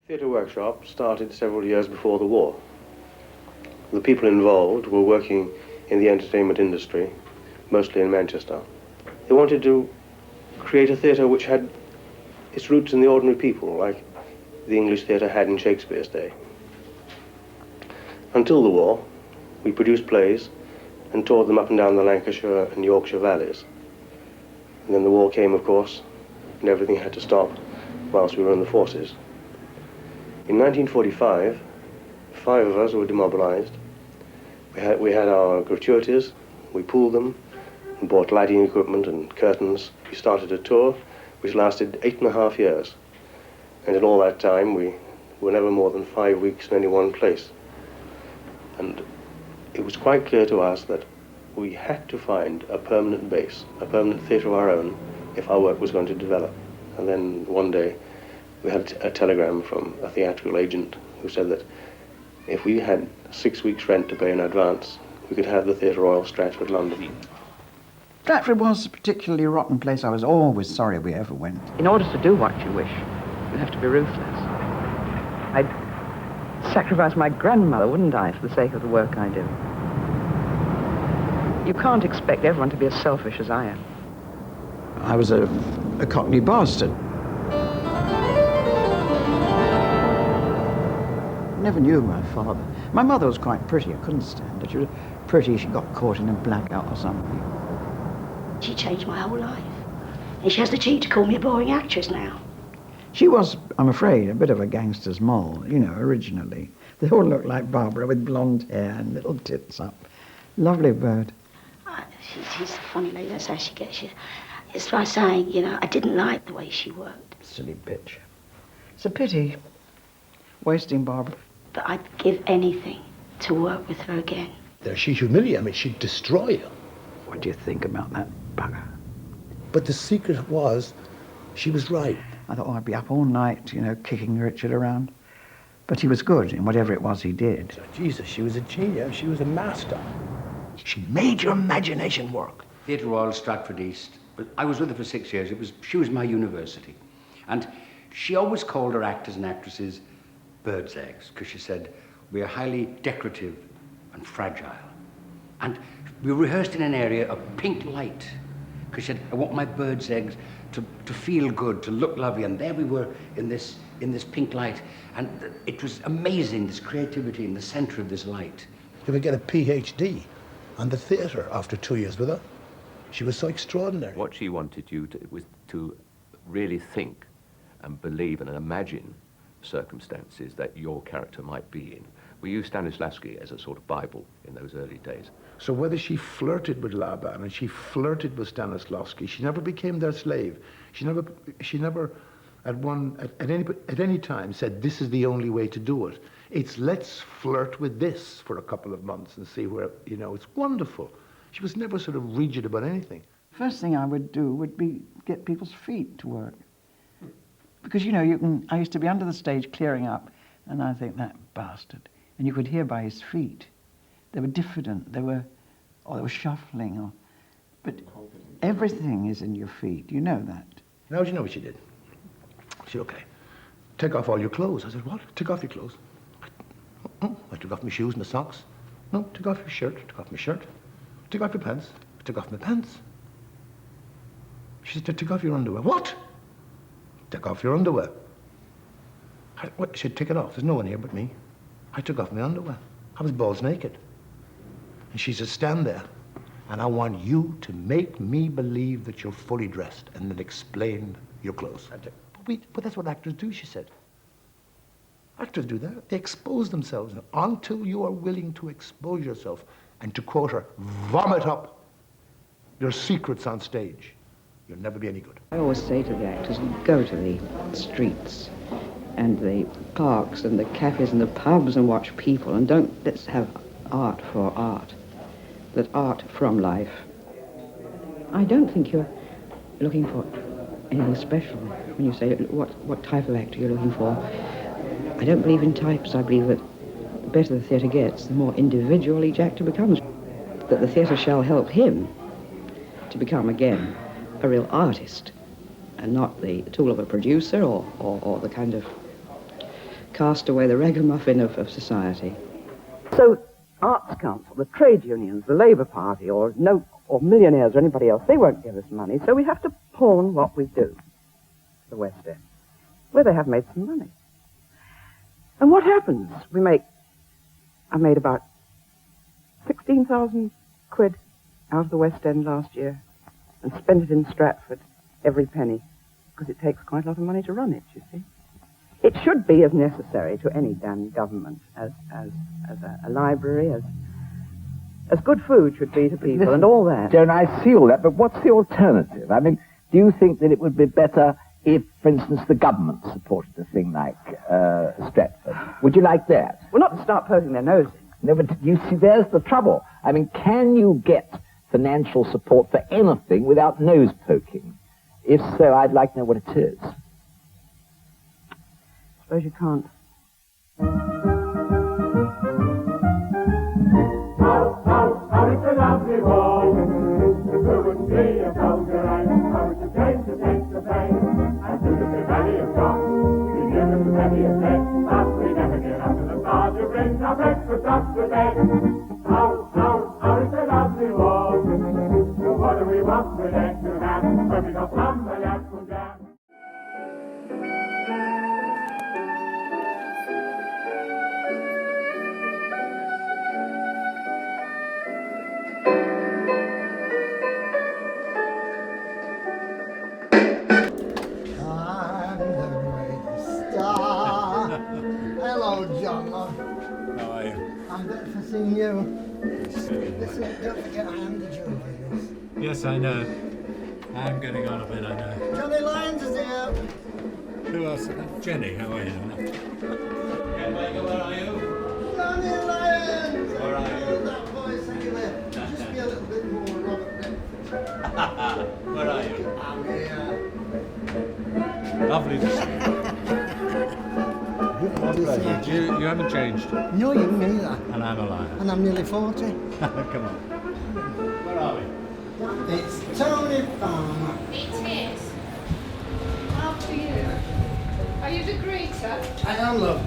Theatre workshop started several years before the war. The people involved were working in the entertainment industry, mostly in Manchester. They wanted to create a theatre which had its roots in the ordinary people, like the English theatre had in Shakespeare's day. Until the war, we produced plays and toured them up and down the Lancashire and Yorkshire valleys. And then the war came, of course, and everything had to stop whilst we were in the forces. In 1945, 5 of us were demobilized. We had our gratuities, we pooled them, and bought lighting equipment and curtains. We started a tour which lasted 8.5 years. And in all that time, we were never more than 5 weeks in any one place. And it was quite clear to us that we had to find a permanent base, a permanent theatre of our own, if our work was going to develop. And then one day, we had a telegram from a theatrical agent who said that if we had 6 weeks' rent to pay in advance, we could have the Theatre Royal, Stratford, London. Stratford was a particularly rotten place. I was always sorry we ever went. In order to do what you wish, you have to be ruthless. I'd sacrifice my grandmother, wouldn't I, for the sake of the work I do? You can't expect everyone to be as selfish as I am. I was a Cockney bastard. Never knew my father. My mother was quite pretty. I couldn't stand her. She was pretty. She got caught in a blackout or something. She changed my whole life. And she has the cheek to call me a boring actress now. She was, I'm afraid, a bit of a gangster's mole, you know, originally. They all looked like Barbara with blonde hair and little tits up. Lovely bird. She's a funny lady. That's how she gets you. It's like saying, you know, I didn't like the way she worked. Silly bitch. It's a pity. Wasting Barbara. But I'd give anything to work with her again. She'd humiliate, I mean, she'd destroy you. What do you think about that bugger? But the secret was, she was right. I thought, I'd be up all night, you know, kicking Richard around. But he was good in whatever it was he did. Jesus, she was a genius. She was a master. She made your imagination work. Theatre Royal, Stratford East. I was with her for 6 years. She was my university. And she always called her actors and actresses bird's eggs, because she said, we are highly decorative and fragile. And we rehearsed in an area of pink light, because she said, I want my bird's eggs to feel good, to look lovely. And there we were in this pink light. And it was amazing, this creativity in the center of this light. You could get a PhD on the theatre after 2 years with her. She was so extraordinary. What she wanted you to was to really think and believe and imagine circumstances that your character might be in. We used Stanislavski as a sort of Bible in those early days. So whether she flirted with Laban and she flirted with Stanislavski, she never became their slave. She never at any time said, this is the only way to do it. It's let's flirt with this for a couple of months and see where, you know, it's wonderful. She was never sort of rigid about anything. First thing I would do would be get people's feet to work. Because, you know, I used to be under the stage clearing up, and I think, that bastard. And you could hear by his feet. They were diffident, they were shuffling, but everything is in your feet, you know that. Now, do you know what she did? She said, okay, take off all your clothes. I said, what? Take off your clothes. I took off my shoes, my socks. No, take off your shirt, took off my shirt. Take off your pants. I took off my pants. She said, take off your underwear. What? Take off your underwear. What? She said, take it off. There's no one here but me. I took off my underwear. I was balls naked. And she said, stand there, and I want you to make me believe that you're fully dressed, and then explain your clothes. But that's what actors do, she said. Actors do that. They expose themselves until you are willing to expose yourself and, to quote her, vomit up your secrets on stage. You'll never be any good. I always say to the actors, go to the streets and the parks and the cafes and the pubs and watch people, and let's have art for art, but art from life. I don't think you're looking for anything special when you say what type of actor you're looking for. I don't believe in types. I believe that the better the theatre gets, the more individual each actor becomes. That the theatre shall help him to become, again, a real artist, and not the tool of a producer or the kind of cast away the ragamuffin of society. So, Arts Council, the trade unions, the Labour Party, or millionaires or anybody else, they won't give us money, so we have to pawn what we do, the West End, where they have made some money. And what happens? I made about 16,000 quid out of the West End last year and spent it in Stratford, every penny, because it takes quite a lot of money to run it, you see. It should be as necessary to any damn government as a library, as good food should be to people and all that. Joan, I see all that, but what's the alternative? I mean, do you think that it would be better if, for instance, the government supported a thing like Stratford? Would you like that? Well, not to start poking their noses. No, but you see, there's the trouble. I mean, can you get financial support for anything without nose poking? If so, I'd like to know what it is. Suppose you can't. How it's a lovely walk. Who wouldn't be a soldier and how it's a change to take the pain. And to the valley of God, we give them the belly of death. But we never get up to the stars who bring our breakfast up to bed. How it's a lovely walk. So what do we want with eggs to have? When we got plum and apple jam. Hello, John. How are you? I'm glad to see you. Listen, don't forget I am the jury. Yes, I know. I'm getting on a bit, I know. Johnny Lyons is here. Who else? Jenny, how are you? Where are you? Johnny Lyons! Where are you? That voice anyway. Just be a little bit more Robert Redford. Where are you? I'm here. Lovely to see you. You haven't changed. No, you neither. And I'm a liar. And I'm nearly 40. Come on. Where are we? It's Tony Farmer. It is. After you. Are you the greeter? I am, love.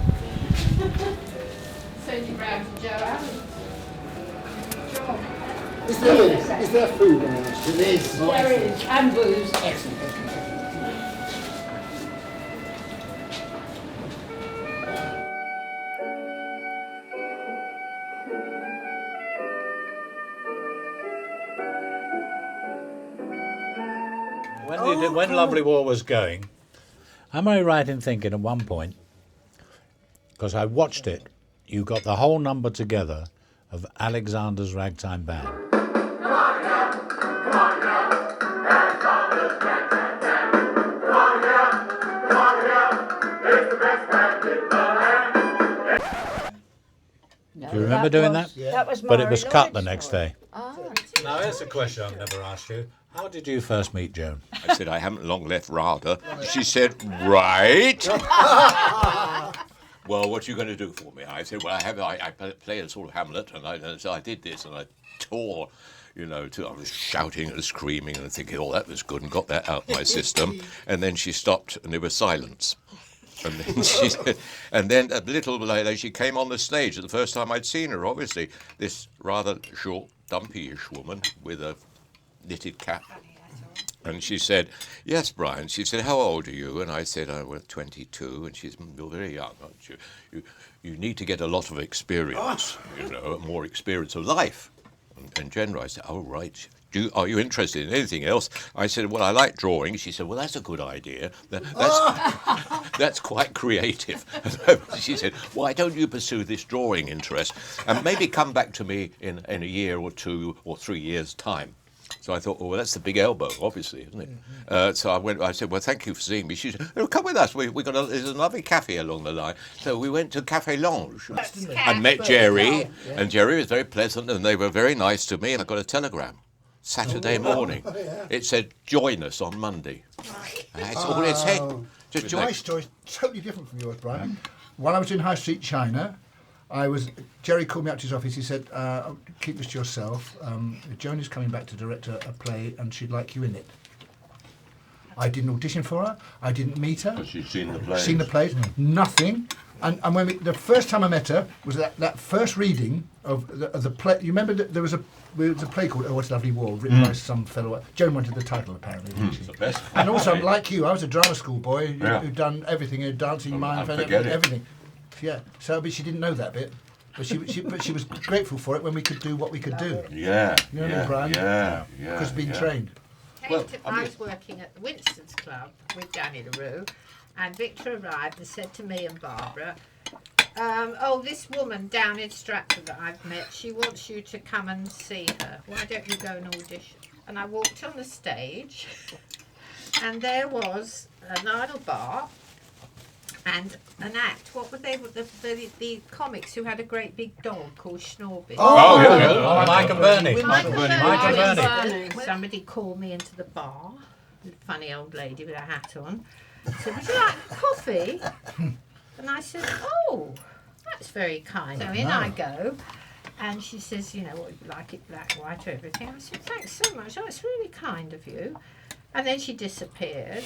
Send you round to Joe Allen. John. Is there food on us? There is. There is. And booze. Excellent. When Lovely War was going, am I right in thinking at one point, because I watched it, you got the whole number together of Alexander's Ragtime Band? Do you remember doing that? That was But it was cut the next day. Ah. Now, here's a question I've never asked you. How did you first meet Joan? I said, I haven't long left RADA. She said, right. Well, what are you going to do for me? I said, well, I play a sort of Hamlet, and so I did this, and I tore, I was shouting and screaming and thinking, oh, that was good, and got that out of my system. And then she stopped, and there was silence. And then she said, and then a little later, she came on the stage. The first time I'd seen her, obviously, this rather short, dumpy-ish woman with a knitted cap. And she said, yes, Brian. She said, how old are you? And I said, well, 22. And she said, you're very young, aren't you? You need to get a lot of experience, more experience of life. And Jen, I said, oh, right. Are you interested in anything else? I said, well, I like drawing. She said, well, that's a good idea. That's quite creative. She said, why don't you pursue this drawing interest and maybe come back to me in a year or 2 or 3 years' time? So I thought, well, that's the big elbow, obviously, isn't it? So I said, well, thank you for seeing me. She said, oh, come with us. There's a lovely cafe along the line. So we went to Café Lange and met Jerry. And Jerry was very pleasant, and they were very nice to me. And I got a telegram Saturday morning. It said, join us on Monday. That's all it said. Just join. My story's totally different from yours, Brian. While I was in High Street, China, Jerry called me up to his office. He said, keep this to yourself. Joan is coming back to direct a play and she'd like you in it. I didn't audition for her. I didn't meet her. But she'd seen the plays. Seen the plays. Nothing. And when the first time I met her was that first reading of the play. You remember that there was a play called Oh, What a Lovely War, written by some fellow. Joan wanted the title, apparently, didn't she? It's the best. And also, like you, I was a drama school boy who'd done everything, dancing, mime, everything. Yeah. So, but she didn't know that bit. But she was grateful for it when we could do what we could do. Yeah. You know what I mean, Brian? Yeah. Because being trained. I was working at the Winston's Club with Danny LaRue, and Victor arrived and said to me and Barbara, this woman down in Stratford that I've met, she wants you to come and see her. Why don't you go and audition? And I walked on the stage, and there was an idle bar and an act. What were they? The comics who had a great big dog called Schnorbit. Mike and Bernie. Mike and Bernie. Somebody called me into the bar, a funny old lady with a hat on. Said, "Would you like coffee?" And I said, "Oh, that's very kind." So in I go, and she says, "You know, what would you like it, black, white, or everything?" I said, "Thanks so much. Oh, it's really kind of you." And then she disappeared.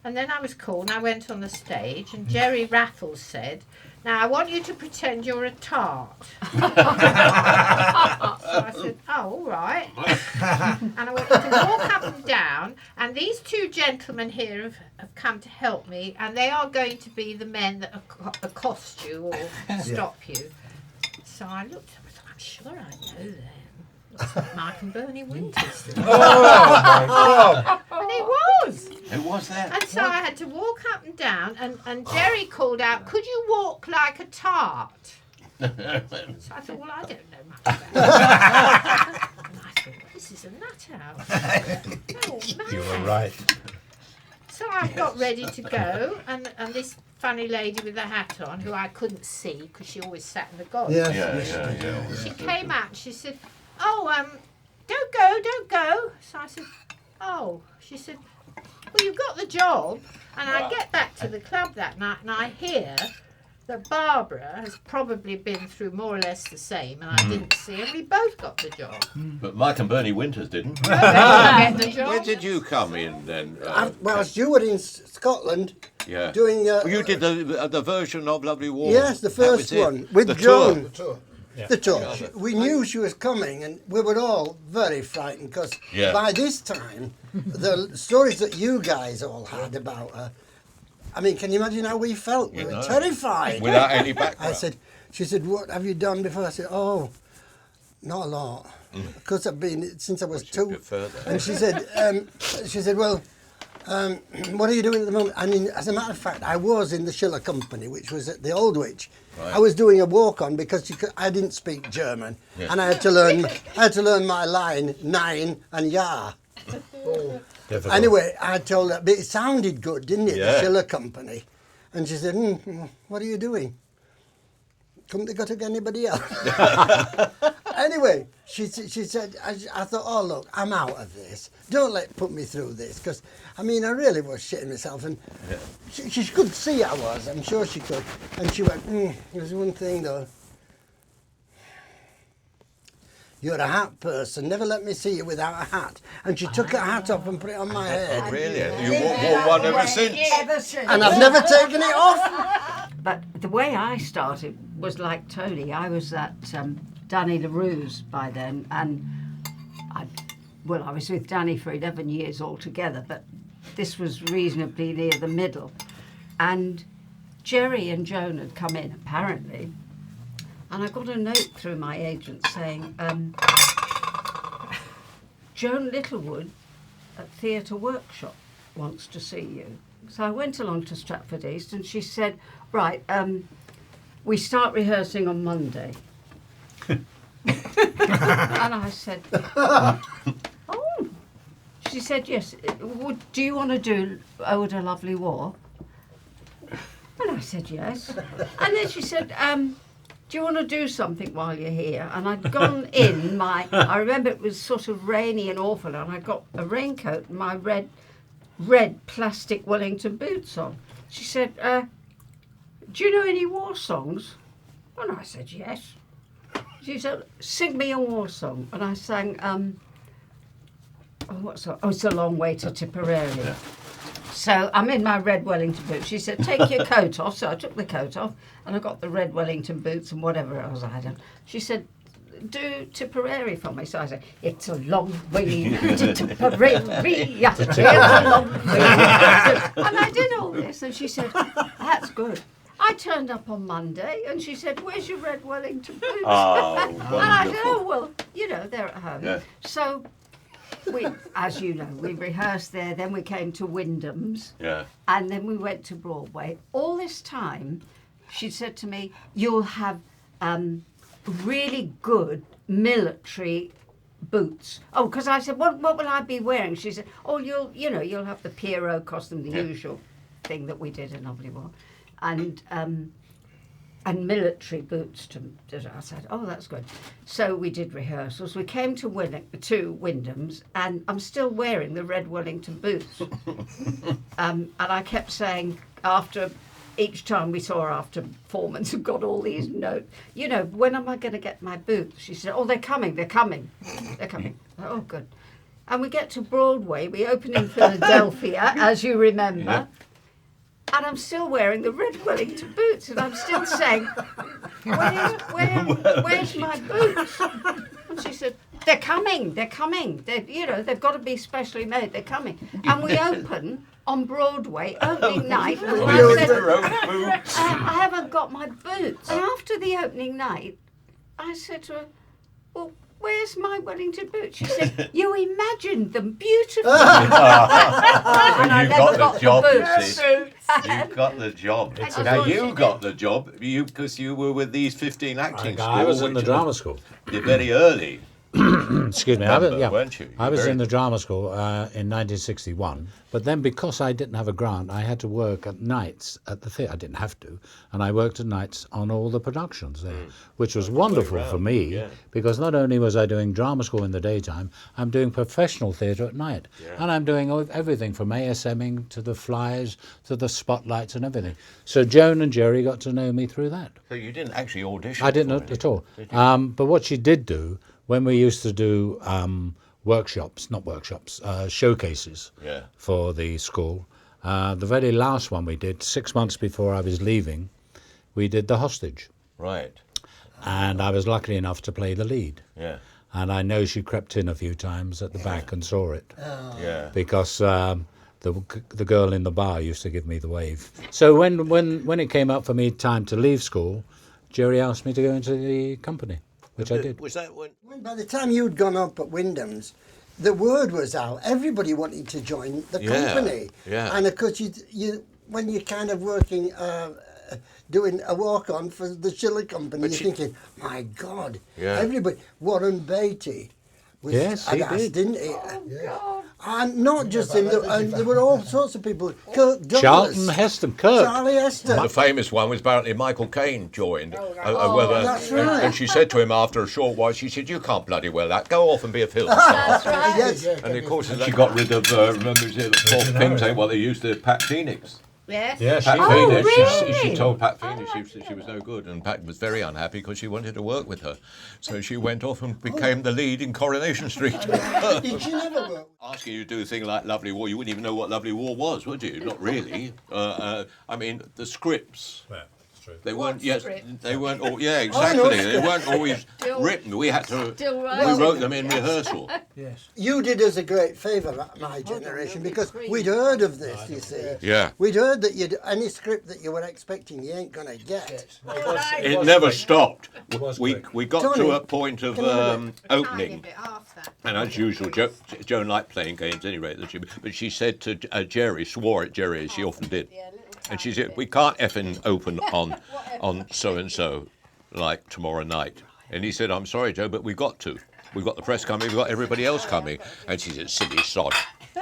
And then I was called, and I went on the stage, and Jerry Raffles said, "Now I want you to pretend you're a tart." So I said, "Oh, all right." And I went to walk up and down, and these two gentlemen here have come to help me, and they are going to be the men that accost you or stop you. So I looked at them, and I'm sure I know them. It's like Mike and Bernie Winters. And it was. It was that. And so I had to walk up and down, and Jerry called out, "Could you walk like a tart?" So I thought, well, I don't know much about that. And I thought, well, this is a nut house. Oh, man. You were right. So I got ready to go, and this funny lady with the hat on, who I couldn't see because she always sat in the gods. She came out and she said, "Oh, don't go." So I said, "Oh." She said, "Well, you got the job." And I get back to the club that night, and I hear that Barbara has probably been through more or less the same, and I didn't see, and we both got the job. But Mike and Bernie Winters didn't. Get the job. Where did you come in then? You were in Scotland. Yeah. Doing. You did the version of Lovely War. Yes, the first one with the Joan. Tour. The tour. We knew she was coming, and we were all very frightened because by this time, the stories that you guys all had about her. I mean, can you imagine how we felt? We were terrified. Without any background. She said, "What have you done before?" I said, "Oh, not a lot, because I've been since I was 2." And she said, "Well, what are you doing at the moment?" I mean, as a matter of fact, I was in the Schiller Company, which was at the Aldwych. Right. I was doing a walk-on because I didn't speak German, and I had to learn my line 9 and ja. Anyway, I told her, but it sounded good, didn't it? The Schiller Company, and she said, "What are you doing? Couldn't they got to get anybody else?" Anyway, she said, I thought, "Oh, look, I'm out of this. Don't put me through this." Because, I mean, I really was shitting myself. And she could see I was. I'm sure she could. And she went, "There's one thing, though. You're a hat person. Never let me see you without a hat." And she took her hat off and put it on my head. Really? You wore one ever since? And I've never taken it off. But the way I started was like Tony. I was at Danny LaRue's by then, and I was with Danny for 11 years altogether, but this was reasonably near the middle. And Jerry and Joan had come in, apparently, and I got a note through my agent saying, "Joan Littlewood at Theatre Workshop wants to see you." So I went along to Stratford East, and she said, "Right, we start rehearsing on Monday." And I said, "Oh." She said, "Yes. Do you want to do Oh, What a Lovely War?" And I said, "Yes." And then she said, "Do you want to do something while you're here?" And I'd gone in I remember it was sort of rainy and awful, and I got a raincoat and my red plastic Wellington boots on. She said, "Do you know any war songs?" And I said, "Yes." She said, "Sing me a war song." And I sang, what song? Oh, It's a Long Way to Tipperary. So I'm in my red Wellington boots. She said, take your coat off. So I took the coat off and I got the red Wellington boots and whatever else I had on. She said, do Tipperary for me. So I said, it's a long way to Tipperary. It's a long way. And I did all this. And she said, that's good. I turned up on Monday and she said, where's your red Wellington boots? Oh, and I said, oh, well, you know, they're at home. Yeah. So we, as you know, we rehearsed there, then we came to Wyndham's. Yeah. And then we went to Broadway. All this time, she said to me, you'll have really good military boots. Oh, because I said, what will I be wearing? She said, oh, you'll have the Pierrot costume, the usual thing that we did in Lovely War. And military boots I said, oh, that's good. So we did rehearsals. We came to Wyndham's, and I'm still wearing the red Wellington boots. And I kept saying, after each time we saw her after performance and got all these notes, you know, when am I going to get my boots? She said, oh, they're coming. Oh, good. And we get to Broadway. We open in Philadelphia, as you remember. Yeah. And I'm still wearing the red Wellington boots, and I'm still saying, where's my boots? And she said, they're coming. They've got to be specially made. They're coming. And we open on Broadway, opening night. And I said, I haven't got my boots. And after the opening night, I said to her, well, where's my Wellington boots? She said, you imagined them beautifully. You got the job, you see. You got the job. Now you got the job because you were with these 15 acting schools. I was in the drama school. You're very early. Excuse me, weren't you? I was in the drama school in 1961, but then because I didn't have a grant, I had to work at nights at the theatre. I didn't have to, and I worked at nights on all the productions there, which was wonderful for me, because not only was I doing drama school in the daytime, I'm doing professional theatre at night, and I'm doing everything from ASMing to the flyers to the spotlights and everything. So Joan and Jerry got to know me through that. So you didn't actually audition? I didn't at all. But what she did do, when we used to do showcases for the school, the very last one we did, 6 months before I was leaving, we did The Hostage. Right. And I was lucky enough to play the lead. Yeah. And I know she crept in a few times at the back and saw it. Yeah. Because the girl in the bar used to give me the wave. So when it came up for me time to leave school, Jerry asked me to go into the company, which I did. Was that when by the time you'd gone up at Wyndham's, the word was out. Everybody wanted to join the company. Yeah. And of course, you when you're kind of working, doing a walk-on for the Schiller Company, you're thinking, my God, everybody. Warren Beatty was aghast, didn't he? Oh, God. And not just him, there were all sorts of people. Kirk Douglas. Charlton Heston, Kirk. Charlie Heston. The famous one was apparently Michael Caine joined. That's right. And she said to him after a short while, she said, you can't bloody well that. Go off and be a film star. That's right. Yes. And of course, she got rid of, remember, Paul Pym saying, well, they used to Pat Phoenix. Yes. Yeah, Pat Oh, Phoenix, really? she told Pat Phoenix she was no good, and Pat was very unhappy because she wanted to work with her. So she went off and became the lead in Coronation Street. Did she never work? Asking you to do a thing like Lovely War, you wouldn't even know what Lovely War was, would you? Not really. I mean, the scripts. Yeah, it's true. They weren't. What Yes, script? they weren't. Exactly. They weren't always written. We had to. We wrote them in rehearsal. Yes. You did us a great favour, my generation, because we'd heard of this, you see. Yeah. We'd heard that any script that you were expecting, you ain't going to get. It never stopped. was We got Tony, to a point of opening. And as usual, Joan liked playing games anyway, but she said to Jerry, swore at Jerry, as she often did. And she said, we can't effing open on so-and-so like tomorrow night. And he said, I'm sorry, Joe, but we've got to. We've got the press coming, we've got everybody else coming. And she said, silly sod.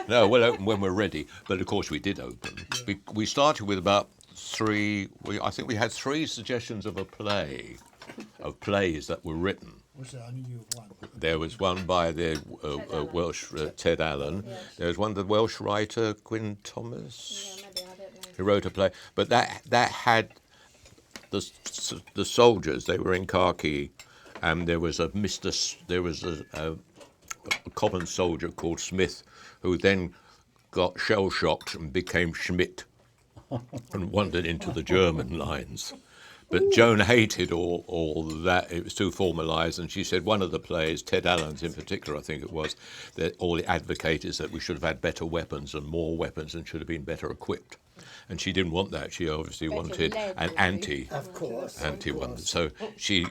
No, we'll open when we're ready. But of course we did open. We started with about I think we had 3 suggestions of plays that were written. There was one by the Welsh Ted Allen. There was one the Welsh writer Gwyn Thomas, who wrote a play. But that had the soldiers. They were in khaki, and there was a common soldier called Smith, who then got shell-shocked and became Schmidt and wandered into the German lines. But Joan hated all that. It was too formalised, and she said one of the plays, Ted Allen's in particular, I think it was, that all it advocated that we should have had better weapons and more weapons and should have been better equipped. And she didn't want that. She obviously wanted an anti-one. So she,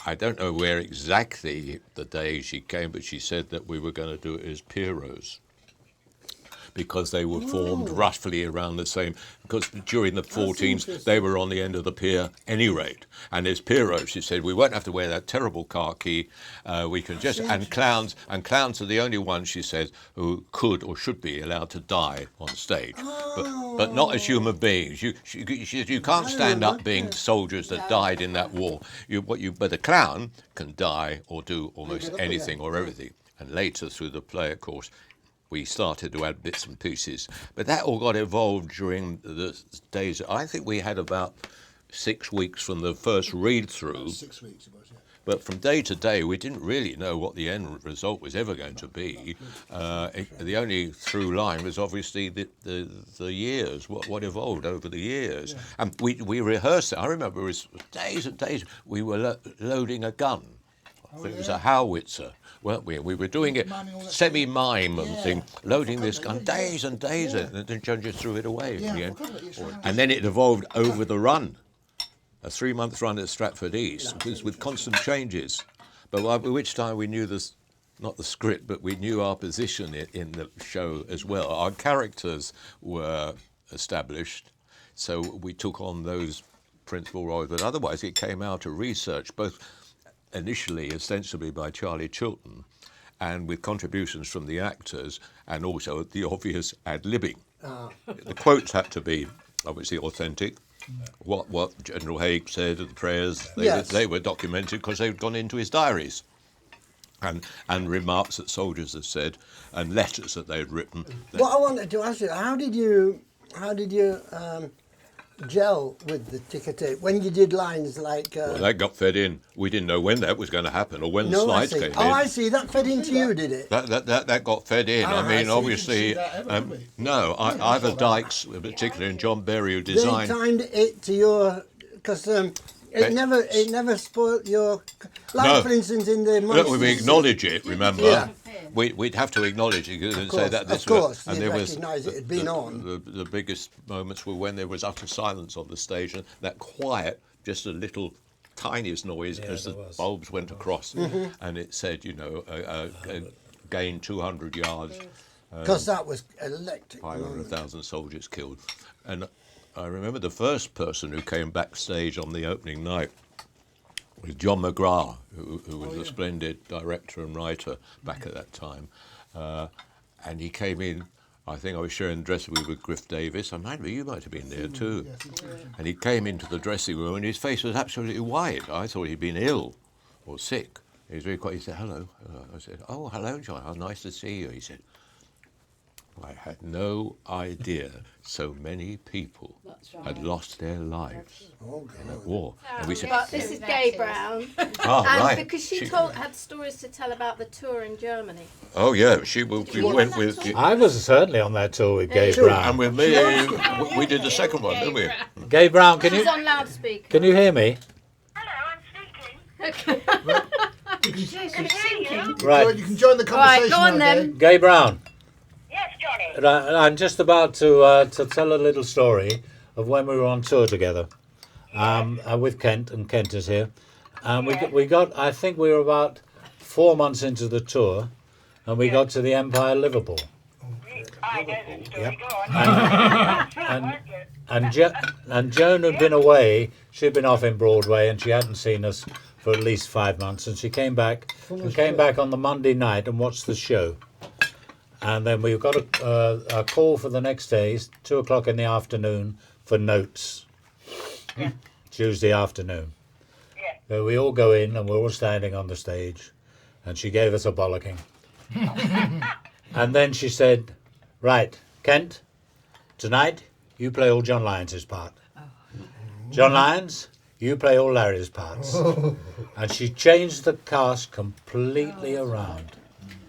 I don't know where exactly the day she came, but she said that we were going to do it as Pierrots, because they were formed roughly around the same, because during the 14s they were on the end of the pier any rate. And as Pierrots, she said, we won't have to wear that terrible khaki, we can just, and clowns are the only ones, she said, who could or should be allowed to die on stage, but not as human beings. You can't stand up being soldiers that died in that war. But a clown can die or do almost anything or everything. And later through the play, of course, we started to add bits and pieces. But that all got evolved during the days. I think we had about 6 weeks from the first read-through. 6 weeks it was, yeah. But from day to day, we didn't really know what the end result was ever going to be. The only through line was obviously the years, what evolved over the years. Yeah. And we rehearsed it. I remember it was days and days. We were loading a gun. I think it was a howitzer, weren't we? We were doing it semi-mime and thing, loading this gun days and days, and then Joan just threw it away in the end. And then it evolved over the run, a 3-month run at Stratford East, with constant changes. But by which time we knew not the script, but we knew our position in the show as well. Our characters were established, so we took on those principal roles. But otherwise, it came out of research, both initially ostensibly by Charlie Chilton, and with contributions from the actors, and also the obvious ad-libbing. The quotes had to be obviously authentic. What General Haig said at the prayers, they were documented because they'd gone into his diaries, and remarks that soldiers had said, and letters that they had written. What I wanted to ask you, how did you gel with the ticker tape when you did lines like well, that got fed in. We didn't know when that was going to happen or when the slides came in. I see. That fed into you, did it? That got fed in. I mean, obviously, no. Ivor Dykes, particularly, and John Berry, who designed. They timed it to your, because it never spoiled your. Like, for instance, in the monsters. We acknowledge it. Remember. Yeah. We'd have to acknowledge it and say that this was. And there was it had been on. The biggest moments were when there was utter silence on the stage and that quiet, just a little tiniest noise as the bulbs went across, and it said, gain 200 yards. Because that was electric. 500,000 soldiers killed, and I remember the first person who came backstage on the opening night was John McGrath, who was a splendid director and writer back at that time. And he came in, I think I was sharing the dressing room with Griff Davis. You might have been there too. And he came into the dressing room and his face was absolutely white. I thought he'd been ill or sick. He was very quiet. He said, hello. I said, oh, hello, John. How nice to see you. He said, I had no idea so many people had lost their lives in that war. And we said, but this is Gay Brown. Right. Because she had stories to tell about the tour in Germany. Oh, yeah. We went with... I was certainly on that tour with Gay Brown. And with me, we did the second one, didn't we? Gay Brown, She's on loudspeaker. Can you hear me? Okay. She's singing. Right. You can join the conversation. Right, go on then. Gay Brown. Yes, Johnny. I'm just about to tell a little story of when we were on tour together with Kent, and Kent is here. We got, I think we were about 4 months into the tour, and we got to the Empire Liverpool. I know the story. Go on. And Joan had been away. She'd been off in Broadway, and she hadn't seen us for at least 5 months. And she came back on the Monday night and watched the show. And then we got a call for the next day, 2:00 in the afternoon, for notes. Yeah. Tuesday afternoon. Yeah. So we all go in, and we're all standing on the stage, and she gave us a bollocking. And then she said, right, Kent, tonight you play all John Lyons' part. John Lyons, you play all Larry's parts. And she changed the cast completely around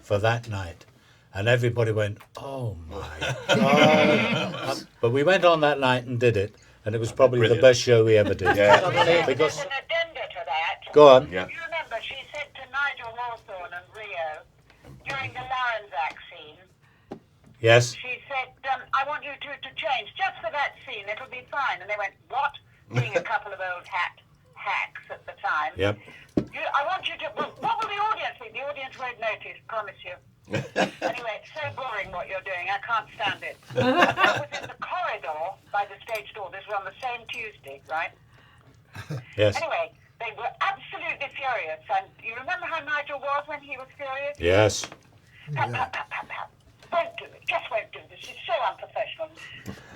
for that night. And everybody went, oh my God. But we went on that night and did it, and it was probably the best show we ever did. Yeah. Because, There's an addenda to that. go on. Yeah. You remember she said to Nigel Hawthorne and Rio during the Larenzac scene, Yes. she said, I want you two to change just for that scene. It'll be fine. And they went, what? Being a couple of old hacks at the time. Yep. I want you to, well, what will the audience think? The audience won't notice, promise you. Anyway, it's so boring what you're doing. I can't stand it. That was in the corridor by the stage door. This was on the same Tuesday, right? Yes. Anyway, they were absolutely furious. And you remember how Nigel was when he was furious? Yes. Pat, pat, pat, pat, pat. Won't do it. Just won't do this. It's so unprofessional.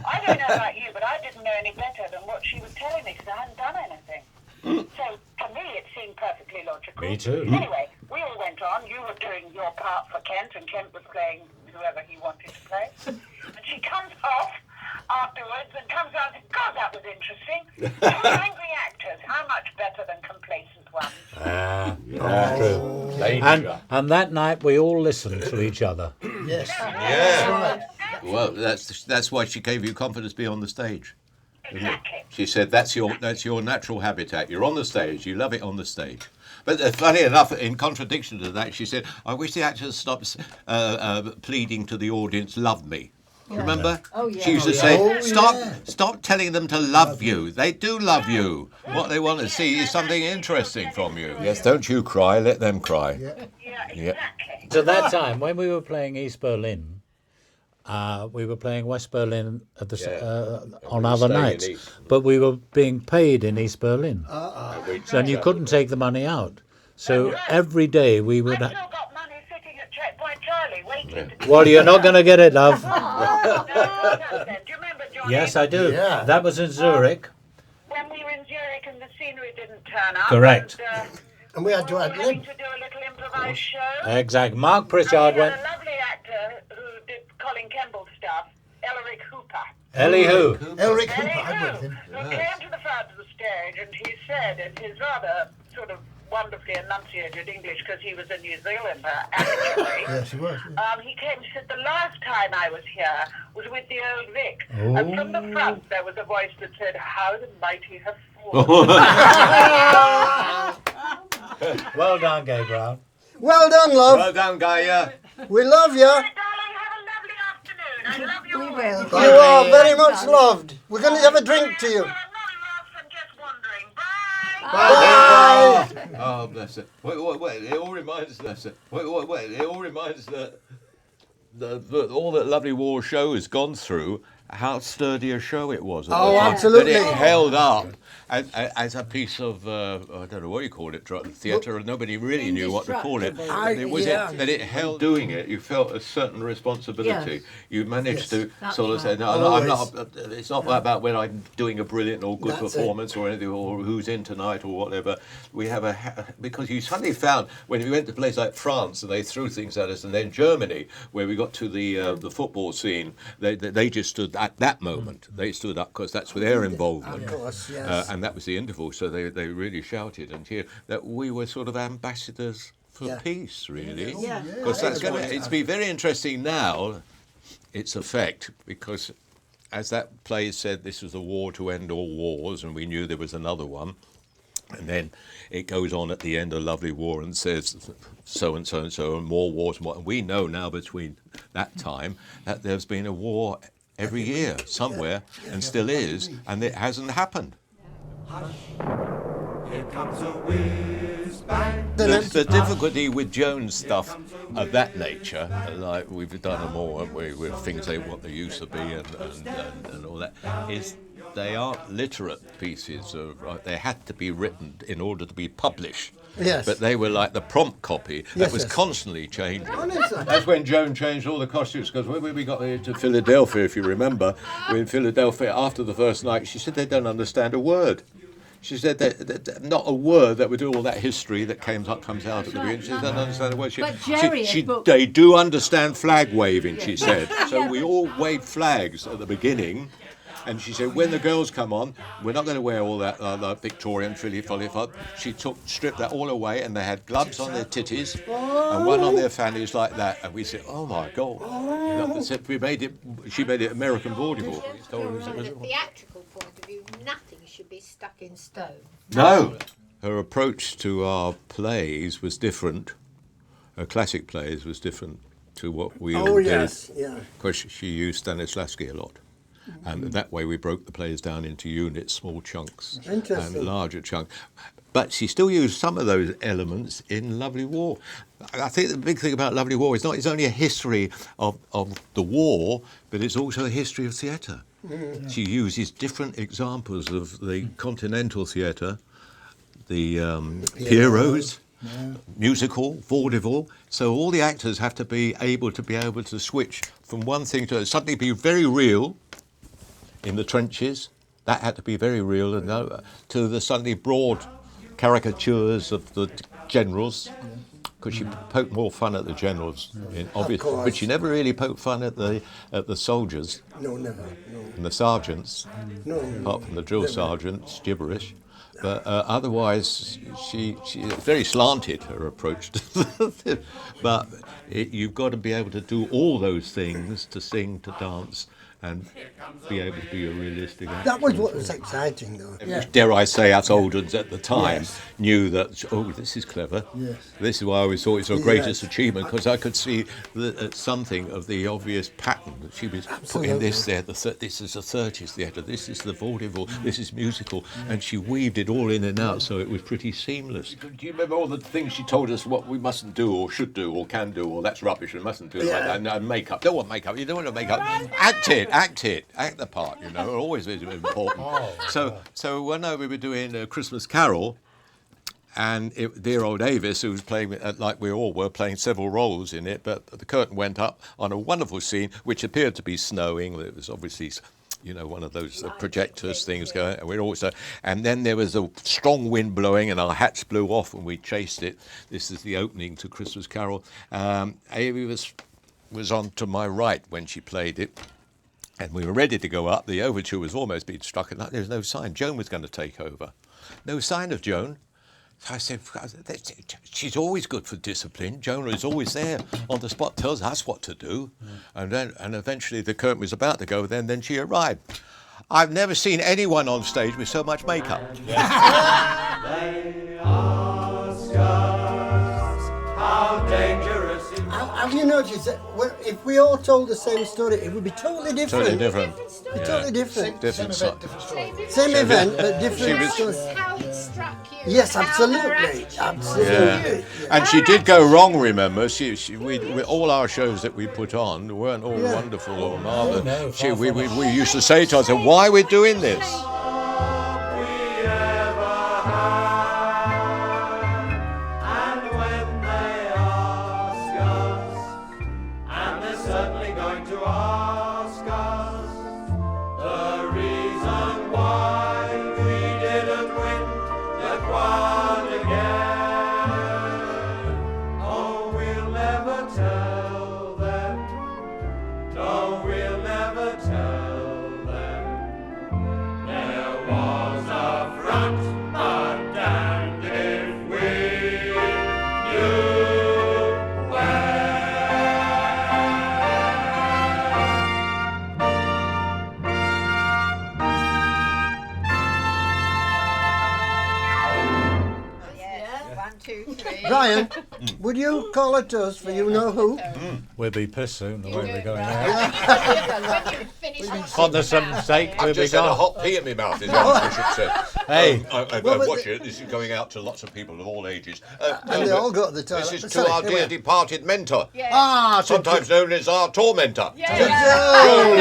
I don't know about you, but I didn't know any better than what she was telling me because I hadn't done anything. So, to me, it seemed perfectly logical. Me too. Anyway, we all went on. You were doing your part for Kent, and Kent was playing whoever he wanted to play. And she comes off afterwards and comes out and says, God, that was interesting. Two angry actors, how much better than complacent ones? That's true. And that night we all listened to each other. Yes. Yeah. Well, that's why she gave you confidence to be on the stage. Exactly. She said that's your natural habitat. You're on the stage. You love it on the stage. But funny enough, in contradiction to that, she said, "I wish the actors stopped pleading to the audience, love me." Yeah. Remember? Oh, yeah. She used to say, "Stop telling them to love you. They do love you. What they want to see is something interesting from you." Yes, don't you cry. Let them cry. Yeah. So that time, when we were playing East Berlin, we were playing West Berlin at the on other nights, but we were being paid in East Berlin, and you couldn't take the money out. So every day we would. I've still got money sitting at Checkpoint Charlie waiting to... Well, you're not going to get it, love. Do you remember, Johnny? Yes, I do. Yeah. That was in Zurich. When we were in Zurich and the scenery didn't turn up. Correct. And we had to ad lib. To do a little improvised show. Exactly. Mark Pritchard went. A lovely actor who did Colin Campbell stuff, Elric Hooper. Ellie who? Elric Hooper, I'm with him. Who came to the front of the stage and he said in his rather sort of wonderfully enunciated English, because he was a New Zealander, actually. Yes, he was. He came and said, the last time I was here was with the old Vic. And from the front there was a voice that said, how the mighty have fallen. Well done, Gay Brown. Well done, love. Well done, Gaia. We love you. I love you. We will. You are very much loved. We're going to have a drink to you. Bye. Oh, bless it. Wait, it all reminds us. It all reminds that all that Lovely War show has gone through, how sturdy a show it was. Oh, absolutely. That it held up as a piece of, I don't know what you called it, theatre, and nobody really knew what to call it. That it held doing it, you felt a certain responsibility. Yes. You managed to That's sort of say, right. no, I'm not, it's not about when I'm doing a brilliant or good performance or anything, or who's in tonight or whatever. We have because you suddenly found, when we went to places like France and they threw things at us, and then Germany, where we got to the football scene, they just stood at that moment. They stood up because that's with their involvement. Of course, yes. And that was the interval, so they really shouted, and here that we were sort of ambassadors for peace, really. Because that's going to, it's be very interesting now, its effect, because as that play said, this was a war to end all wars, and we knew there was another one. And then it goes on at the end of Lovely War and says so and so and so, and more wars and what. And we know now between that time that there's been a war every year somewhere, and still is, and it hasn't happened. Hush, here comes a whiz bang. The difficulty with Joan's stuff of that nature, like we've done them all, haven't we, with things what they used to be and all that, is they aren't literate pieces. They had to be written in order to be published. Yes. But they were like the prompt copy that was constantly changing. That's when Joan changed all the costumes, because when we got to Philadelphia, if you remember, in Philadelphia after the first night, she said they don't understand a word. She said that not a word that would do all that history that comes out at the beginning. She don't understand a word. But Jerry, they do understand flag waving, she said. So we all waved flags at the beginning. And she said, when the girls come on, we're not going to wear all that Victorian frilly-folly. She stripped that all away, and they had gloves on their titties and one on their fannies like that. And we said, oh my God! She made it American vaudeville. From the theatrical point of view, nothing should be stuck in stone. No, her approach to our plays was different. Her classic plays was different to what we all did. Yes, yeah. Because she used Stanislavski a lot. And that way we broke the plays down into units, small chunks and larger chunks. But she still used some of those elements in Lovely War. I think the big thing about Lovely War is not it's only a history of the war, but it's also a history of theatre. Mm-hmm. She uses different examples of the continental theatre, the Pierrots, musical, vaudeville. So all the actors have to be able to switch from one thing to suddenly be very real in the trenches. That had to be very real, and to the suddenly broad caricatures of the generals, because she poked more fun at the generals, obviously, but she never really poked fun at the soldiers. No, never. No. And the sergeants, apart from the drill sergeants, gibberish. But otherwise, she very slanted, her approach to the But you've got to be able to do all those things, to sing, to dance, and be able to be a realistic actor. That was what was exciting, though. Yeah. Dare I say, us old ones at the time knew that, oh, this is clever. Yes. This is why I always thought it was her greatest achievement, because I could see something of the obvious pattern that she was putting this there. This is the 30s theatre, this is the vaudeville, this is musical, and she weaved it all in and out, so it was pretty seamless. Do you remember all the things she told us what we mustn't do, or should do, or can do, or that's rubbish and mustn't do, and makeup? Don't want makeup, you don't want to make up. Act the part, always very important. So one night we were doing a Christmas Carol, and dear old Avis, who was playing, like we all were, playing several roles in it, but the curtain went up on a wonderful scene, which appeared to be snowing. It was obviously, one of those projectors things going, and we're also, and then there was a strong wind blowing, and our hats blew off, and we chased it. This is the opening to Christmas Carol. Amy was on to my right when she played it. And we were ready to go up. The overture was almost being struck, and there was no sign. Joan was going to take over. No sign of Joan. So I said, she's always good for discipline. Joan is always there on the spot, tells us what to do. And eventually the curtain was about to go, then she arrived. I've never seen anyone on stage with so much makeup. They ask us how dangerous it is. Have you noticed that if we all told the same story, it would be totally different? Totally different. Totally different. Different Same event, but different story. How it struck you. Yes, absolutely. Absolutely. Yeah. And she did go wrong, remember. We all our shows that we put on weren't all wonderful or marvellous. We used to say to ourselves, why are we doing this? Brian, would you call it us for you know who? We'll be pissed soon the way we're going out. On the 7th sake, we'll be gone. A hot pea in my mouth, is what Bishop said. Hey. Watch it. This is going out to lots of people of all ages. And they all got the toilet. This is to our dear departed mentor. Yeah. Sometimes known as our tormentor. To Joan!